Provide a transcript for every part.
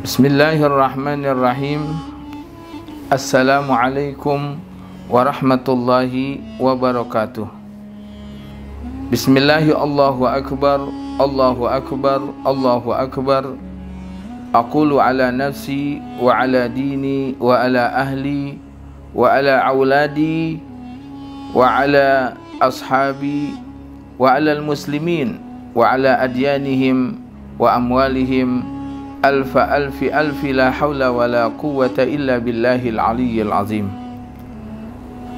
Bismillahirrahmanirrahim. Assalamualaikum warahmatullahi wabarakatuh. Bismillahi Allahu akbar, Allahu akbar, Allahu akbar. Aqulu ala nafsi wa ala dini wa ala ahli wa ala auladi wa ala ashabi wa ala muslimin wa ala adyanihim wa amwalihim alfa alfi alfi la hawla wa la quwwata illa billahil aliyyil azim.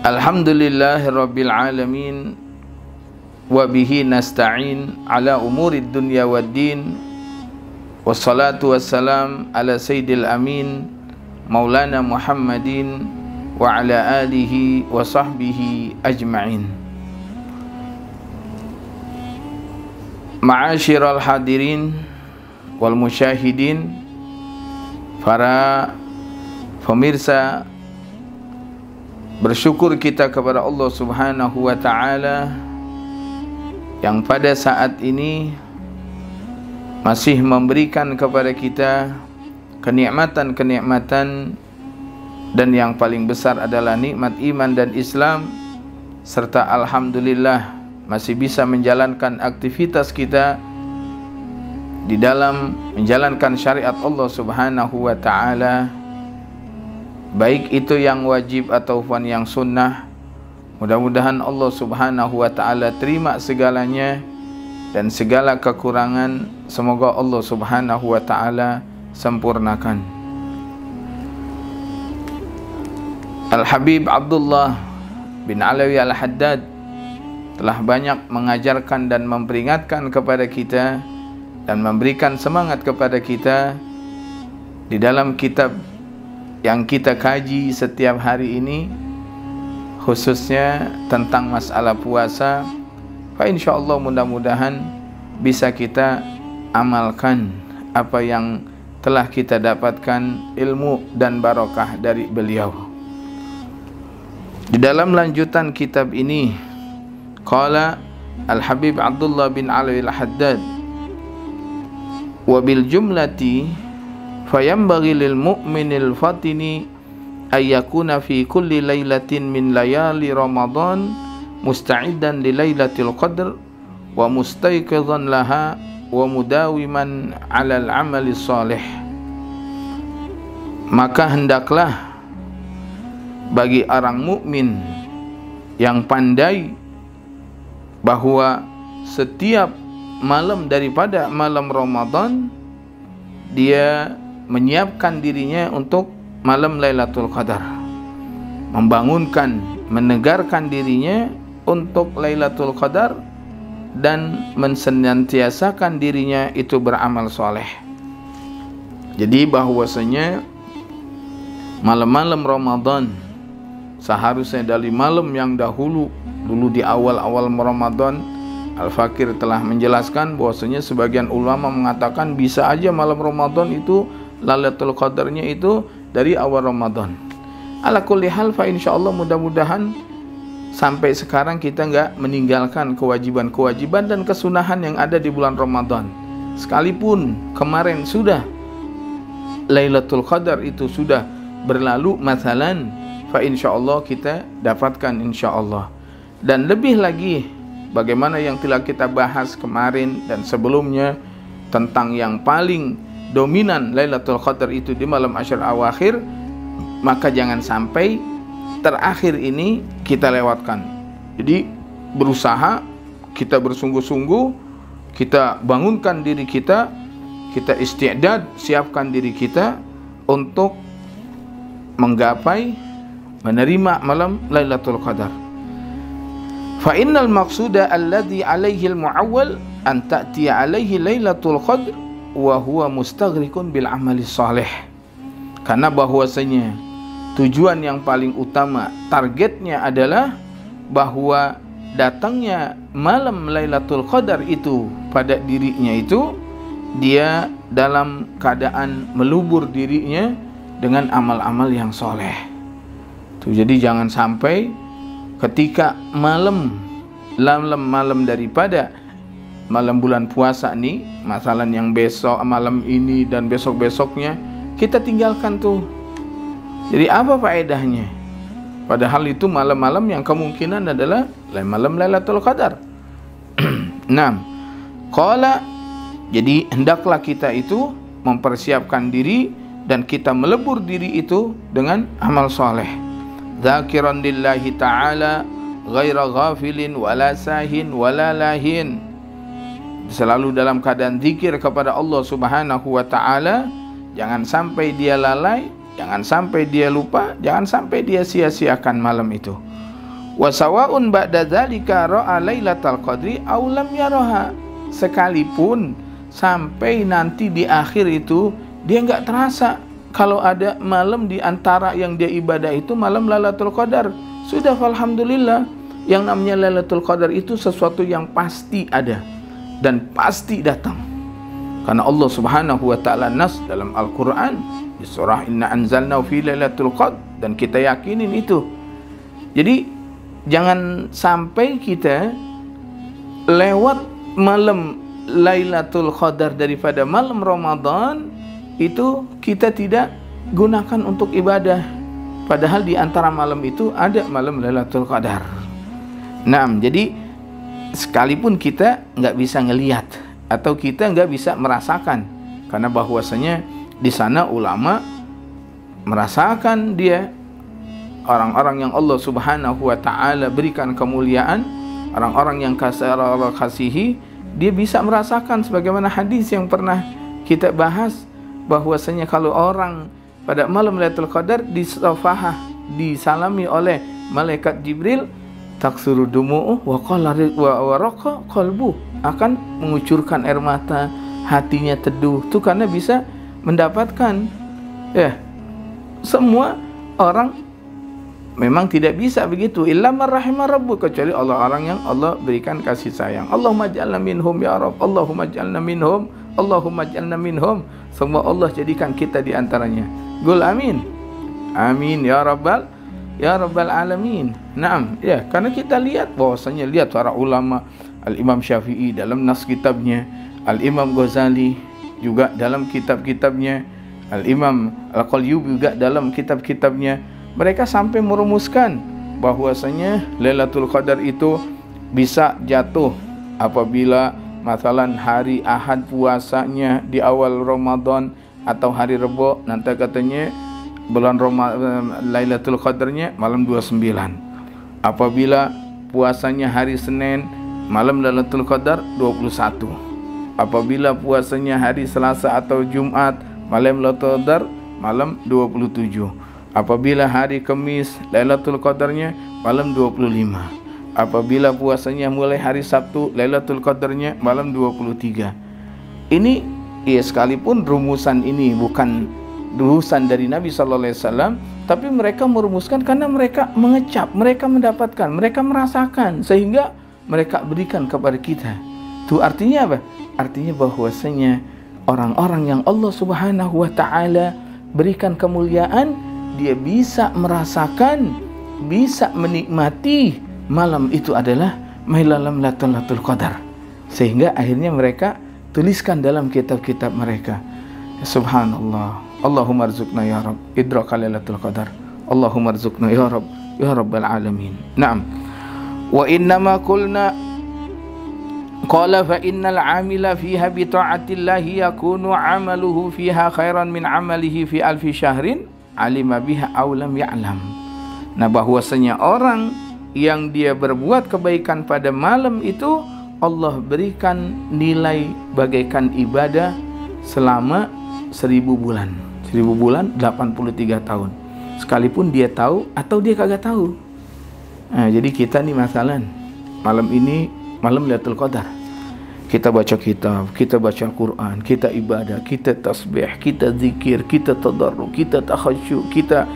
Alhamdulillahi rabbil alamin wa bihi nasta'in ala umurid dunya waddin. Wassalatu wassalam ala sayyidil amin maulana Muhammadin wa ala alihi wa sahbihi ajma'in. Ma'asyiral hadirin wal musyahidin, para pemirsa, bersyukur kita kepada Allah Subhanahu wa ta'ala yang pada saat ini masih memberikan kepada kita kenikmatan-kenikmatan, dan yang paling besar adalah nikmat iman dan Islam, serta alhamdulillah masih bisa menjalankan aktivitas kita di dalam menjalankan syariat Allah Subhanahu wa ta'ala, baik itu yang wajib ataupun yang sunnah. Mudah-mudahan Allah Subhanahu wa ta'ala terima segalanya, dan segala kekurangan semoga Allah Subhanahu wa ta'ala sempurnakan. Al-Habib Abdullah bin Alawi Al-Haddad telah banyak mengajarkan dan memperingatkan kepada kita dan memberikan semangat kepada kita di dalam kitab yang kita kaji setiap hari ini, khususnya tentang masalah puasa. InsyaAllah mudah-mudahan bisa kita amalkan apa yang telah kita dapatkan ilmu dan barakah dari beliau. Di dalam lanjutan kitab ini, qala Al-Habib Abdullah bin Alawi Al-Haddad, wa bil jumlati fayambaghi lil mu'minil fatini ay yakuna fi kulli lailatin min layali Ramadan musta'idan li lailatil qadr wa mustayqidhan laha wa mudawiman 'ala al-'amali shalih. Maka hendaklah bagi orang mukmin yang pandai bahwa setiap malam daripada malam Ramadan dia menyiapkan dirinya untuk malam Lailatul Qadar, membangunkan, menegarkan dirinya untuk Lailatul Qadar, dan mensenantiasakan dirinya itu beramal soleh. Jadi bahwasanya malam-malam Ramadan seharusnya dari malam yang dulu di awal-awal Ramadan, Al-Fakir telah menjelaskan bahwasanya sebagian ulama mengatakan bisa aja malam Ramadan itu Lailatul Qadarnya itu dari awal Ramadan. Ala kulli hal, fa insyaallah mudah-mudahan sampai sekarang kita enggak meninggalkan kewajiban-kewajiban dan kesunahan yang ada di bulan Ramadan. Sekalipun kemarin sudah Lailatul Qadar itu sudah berlalu masalan, fa insyaallah kita dapatkan insyaallah. Dan lebih lagi, bagaimana yang telah kita bahas kemarin dan sebelumnya tentang yang paling dominan Lailatul Qadar itu di malam Asyr Awakhir, maka jangan sampai terakhir ini kita lewatkan. Jadi berusaha, kita bersungguh-sungguh, kita bangunkan diri kita, kita isti'dad, siapkan diri kita untuk menggapai, menerima malam Lailatul Qadar. Fa innal maqsuda alladhi alaihi al-mu'awwal an ta'tiya alaihi Lailatul Qadr wa huwa mustaghriqun bil amali salih. Karena bahwasanya tujuan yang paling utama, targetnya adalah bahwa datangnya malam Lailatul Qadar itu pada dirinya itu dia dalam keadaan melubur dirinya dengan amal-amal yang soleh. Jadi jangan sampai ketika malam daripada malam bulan puasa nih, masalah yang besok, malam ini dan besok-besoknya, kita tinggalkan tuh. Jadi apa faedahnya? Padahal itu malam-malam yang kemungkinan adalah malam Lailatul Qadar. 6. Qala, jadi hendaklah kita itu mempersiapkan diri dan kita melebur diri itu dengan amal soleh. Dzakiran lillahi ta'ala ghaira ghafilin wala sahin wala lahin. Selalu dalam keadaan zikir kepada Allah Subhanahu wa ta'ala. Jangan sampai dia lalai, jangan sampai dia lupa, jangan sampai dia sia-siakan malam itu. Wa sawa'un ba'da dzalika ra'a lailatal qadri aw lam yaraha. Sekalipun sampai nanti di akhir itu dia enggak terasa kalau ada malam di antara yang dia ibadah itu malam Lailatul Qadar. Sudah, alhamdulillah. Yang namanya Lailatul Qadar itu sesuatu yang pasti ada dan pasti datang. Karena Allah Subhanahu wa taala nas dalam Al-Qur'an di surah Inna anzalnahu fi Lailatul Qadr, dan kita yakinin itu. Jadi jangan sampai kita lewat malam Lailatul Qadar daripada malam Ramadan itu kita tidak gunakan untuk ibadah, padahal di antara malam itu ada malam Lailatul Qadar. Nah, jadi sekalipun kita nggak bisa ngelihat atau kita nggak bisa merasakan, karena bahwasanya di sana ulama merasakan dia, orang-orang yang Allah Subhanahu wa taala berikan kemuliaan, orang-orang yang Allah kasihi, dia bisa merasakan sebagaimana hadis yang pernah kita bahas, bahwasanya kalau orang pada malam Lailatul Qadar disafahah, disalami oleh malaikat Jibril, taksuru dumu'u wa raqa qalbu, akan mengucurkan air mata, hatinya teduh. Itu karena bisa mendapatkan, ya, semua orang memang tidak bisa begitu, illa man rahimah rabbuk, kecuali orang yang Allah berikan kasih sayang. Allahumma ij'alna minhum ya Rabb, Allahumma ij'alna minhum, Allahumma ij'alna minhum. Semua Allah jadikan kita di antaranya. Qul amin. Amin ya Rabbal alamin. Naam, ya, karena kita lihat bahwasanya, lihat para ulama, Al-Imam Syafi'i dalam nas kitabnya, Al-Imam Ghazali juga dalam kitab-kitabnya, Al-Imam Al-Qalyubi juga dalam kitab-kitabnya, mereka sampai merumuskan bahwasanya Lailatul Qadar itu bisa jatuh apabila masalan hari Ahad puasanya di awal Ramadan atau hari Rebo, nanti katanya bulan Lailatul Qadarnya malam 29. Apabila puasanya hari Senin, malam Lailatul Qadar 21. Apabila puasanya hari Selasa atau Jumat, malam Lailatul Qadar malam 27. Apabila hari Kamis, Lailatul Qadarnya malam 25. Apabila puasanya mulai hari Sabtu, Lailatul Qadarnya malam 23. Ini, ya, sekalipun rumusan ini bukan rumusan dari Nabi sallallahu alaihi wasallam, tapi mereka merumuskan karena mereka mengecap, mereka mendapatkan, mereka merasakan, sehingga mereka berikan kepada kita. Itu artinya apa? Artinya bahwasanya orang-orang yang Allah Subhanahu wa taala berikan kemuliaan, dia bisa merasakan, bisa menikmati malam itu adalah malam Lailatul Qadar, sehingga akhirnya mereka tuliskan dalam kitab-kitab mereka. Subhanallah. Allahumma arzuqna ya Rabb idraka Lailatul Qadar. Allahumma arzuqna ya Rabb ya Rabbal alamin. Naam. Wa innama qulna qala fa innal 'amila fiha bi ta'atillahi yakunu 'amaluhu fiha khairan min 'amalihi fi alfi syahrin alima biha aw lam ya'lam. Nah, bahwasanya orang yang dia berbuat kebaikan pada malam itu, Allah berikan nilai bagaikan ibadah selama 1000 bulan. 1000 bulan 83 tahun. Sekalipun dia tahu atau dia kagak tahu. Nah, jadi kita nih masalan malam ini malam Lailatul Qadar. Kita baca kitab, kita baca Al-Quran, kita ibadah, kita tasbih, kita zikir, kita tadarruk, kita takhasyuk, kita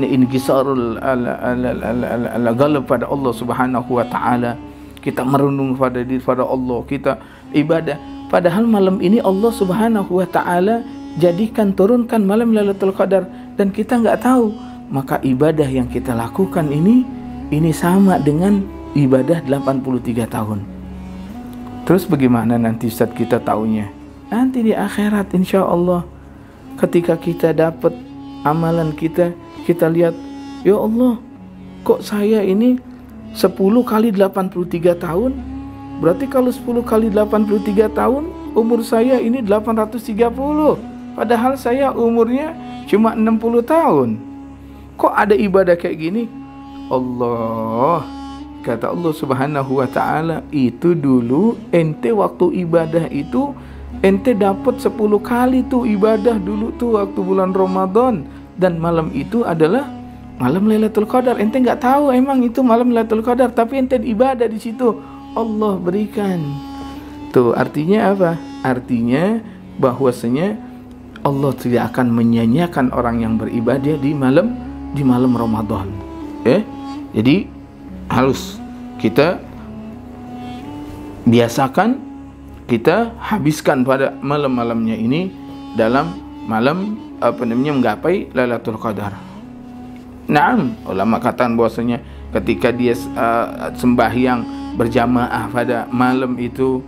ingisarul al-qalb pada Allah Subhanahu wa taala, kita merenung pada diri pada Allah, kita ibadah. Padahal malam ini Allah Subhanahu wa taala jadikan, turunkan malam Lailatul Qadar, dan kita enggak tahu. Maka ibadah yang kita lakukan ini sama dengan ibadah 83 tahun. Terus bagaimana nanti saat kita taunya? Nanti di akhirat insyaallah. ketika kita dapat amalan kita, kita lihat, ya Allah, kok saya ini 10 kali 83 tahun, berarti kalau 10 kali 83 tahun, umur saya ini 830, padahal saya umurnya cuma 60 tahun. Kok ada ibadah kayak gini? Allah, kata Allah Subhanahu wa ta'ala, itu dulu ente waktu ibadah itu ente dapat 10 kali tuh ibadah dulu tuh waktu bulan Ramadan, dan malam itu adalah malam Lailatul Qadar. Ente nggak tahu emang itu malam Lailatul Qadar, tapi ente ibadah di situ, Allah berikan. Tuh artinya apa? Artinya bahwasanya Allah tidak akan menyanyiakan orang yang beribadah di malam Ramadan. Jadi harus kita biasakan, kita habiskan pada malam-malamnya ini dalam malam menggapai Lailatul Qadar. Naam, ulama katakan bahwasanya ketika dia sembahyang berjamaah pada malam itu,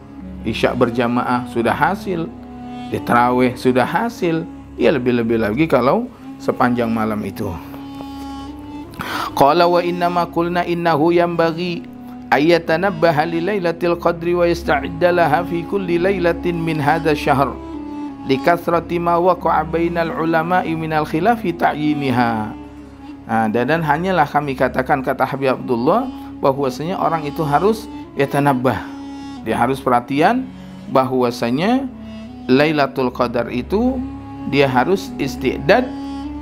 isya berjamaah sudah hasil, di tarawih sudah hasil, ya lebih-lebih lagi kalau sepanjang malam itu. Qala wa inna ma qulna innahu yanbaghi ayatanabbaha li lailatul qadri wa yasta'idda laha fi kulli lailatin min hadha syahr likathrati ma waqa'a bainal ulama'i minal khilafi ta'yiniha. Dan hanyalah kami katakan, kata Habib Abdullah, bahwasanya orang itu harus yatanabbah, dia harus perhatian bahwasanya Lailatul Qadar itu dia harus isti'dad,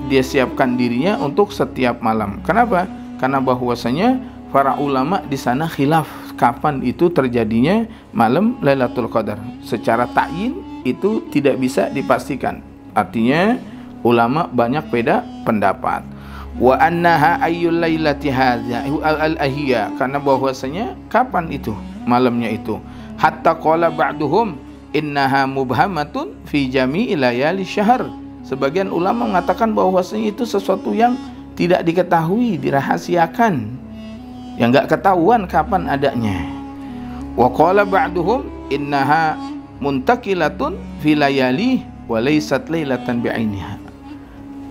dia siapkan dirinya untuk setiap malam. Kenapa? Karena bahwasanya para ulama di sana khilaf kapan itu terjadinya malam Lailatul Qadar. Secara ta'yin itu tidak bisa dipastikan. Artinya ulama banyak beda pendapat. Wa annaha ayyul lailati hadza al-ahiyya, karena bahwasanya kapan itu malamnya itu. Hatta qala ba'duhum innaha mubhamatun fi jami'i layali syahr. Sebagian ulama mengatakan bahwasanya itu sesuatu yang tidak diketahui, dirahasiakan, yang enggak ketahuan kapan adanya. Wa qala ba'duhum innaha muntakilatun fi layali wa laysat lailatan bi'ainiha.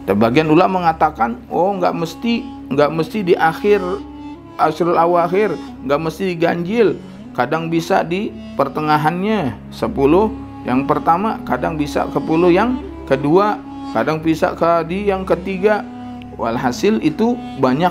Sebagian ulama mengatakan, enggak mesti di akhir Ashrul Awakhir, enggak mesti diganjil, kadang bisa di pertengahannya 10 yang pertama, kadang bisa ke 10 yang kedua, kadang bisa di yang ketiga. Walhasil itu banyak.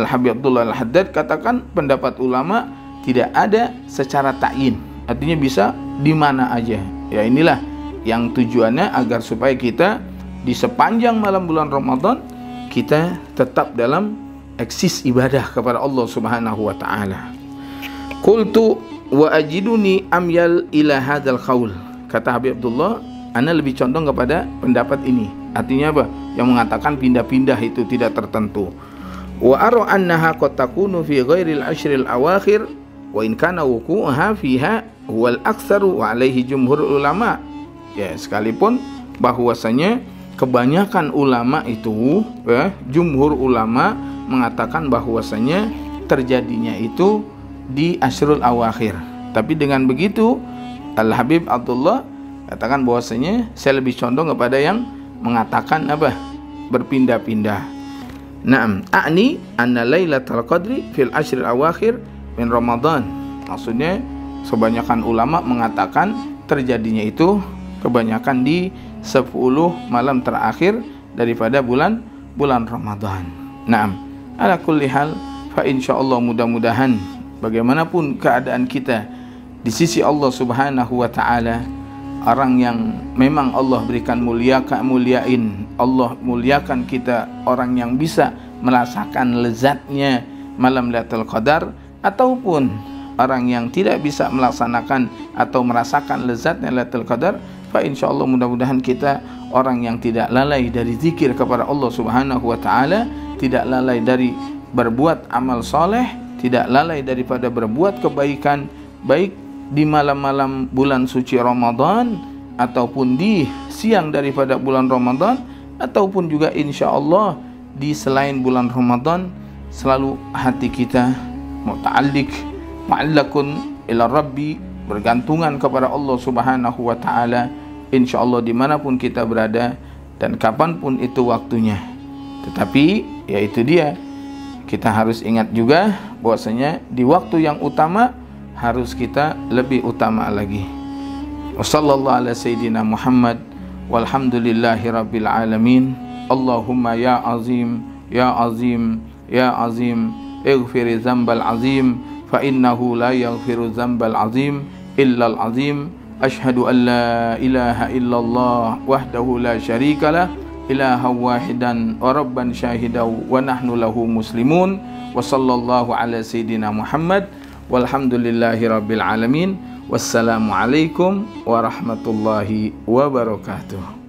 Al-Habib Abdullah Al-Haddad katakan pendapat ulama tidak ada secara ta'yin, artinya bisa di mana aja. Ya inilah yang tujuannya agar supaya kita di sepanjang malam bulan Ramadan kita tetap dalam eksis ibadah kepada Allah Subhanahu wa taala. Qultu wa ajiduni amyal ila hadzal qaul. Kata Habib Abdullah, ana lebih condong kepada pendapat ini. Artinya apa? Yang mengatakan pindah-pindah itu tidak tertentu. Wa ara annaha qad takunu fi ghairil ashril awakhir wa in kana wuqu'uha fiha huwal aktsaru wa alaihi jumhur ulama. Ya, sekalipun bahwasanya kebanyakan ulama itu, jumhur ulama mengatakan bahwasanya terjadinya itu di Ashrul Awakhir. Tapi dengan begitu Al-Habib Abdullah katakan bahwasanya saya lebih condong kepada yang mengatakan apa? Berpindah-pindah. Naam, a'ni anna Lailatul Qadri fil Ashril Awakhir min Ramadan. Maksudnya kebanyakan ulama mengatakan terjadinya itu kebanyakan di 10 malam terakhir daripada bulan Ramadan. Naam, ala kulli hal fa insyaallah mudah-mudahan bagaimanapun keadaan kita di sisi Allah Subhanahu wa taala, orang yang memang Allah berikan muliain, Allah muliakan kita, orang yang bisa merasakan lezatnya malam Lailatul Qadar, ataupun orang yang tidak bisa melaksanakan atau merasakan lezatnya Lailatul Qadar, fa insyaallah mudah-mudahan kita orang yang tidak lalai dari zikir kepada Allah Subhanahu wa taala, tidak lalai dari berbuat amal soleh, tidak lalai daripada berbuat kebaikan, baik di malam-malam bulan suci Ramadan ataupun di siang daripada bulan Ramadan, ataupun juga insyaallah di selain bulan Ramadan, selalu hati kita mu'allakun ila Rabbi, bergantungan kepada Allah Subhanahu wa taala. Insyaallah dimanapun kita berada, dan kapanpun itu waktunya. Tetapi ya itu dia, kita harus ingat juga bahwasanya di waktu yang utama harus kita lebih utama lagi. Wassallallahu ala sayyidina Muhammad walhamdulillahi rabbil alamin. Allahumma ya azim ya azim ya azim ighfir dzambal azim fa innahu la yaghfiru dzambal azim illa al azim. Asyhadu an la ilaha illallah wahdahu la syarikalah ilaha wahidan wa rabban syahidaw wa nahnu lahu muslimun. Wa sallallahu ala sayyidina Muhammad walhamdulillahi rabbil alamin. Wassalamu alaikum warahmatullahi wabarakatuh.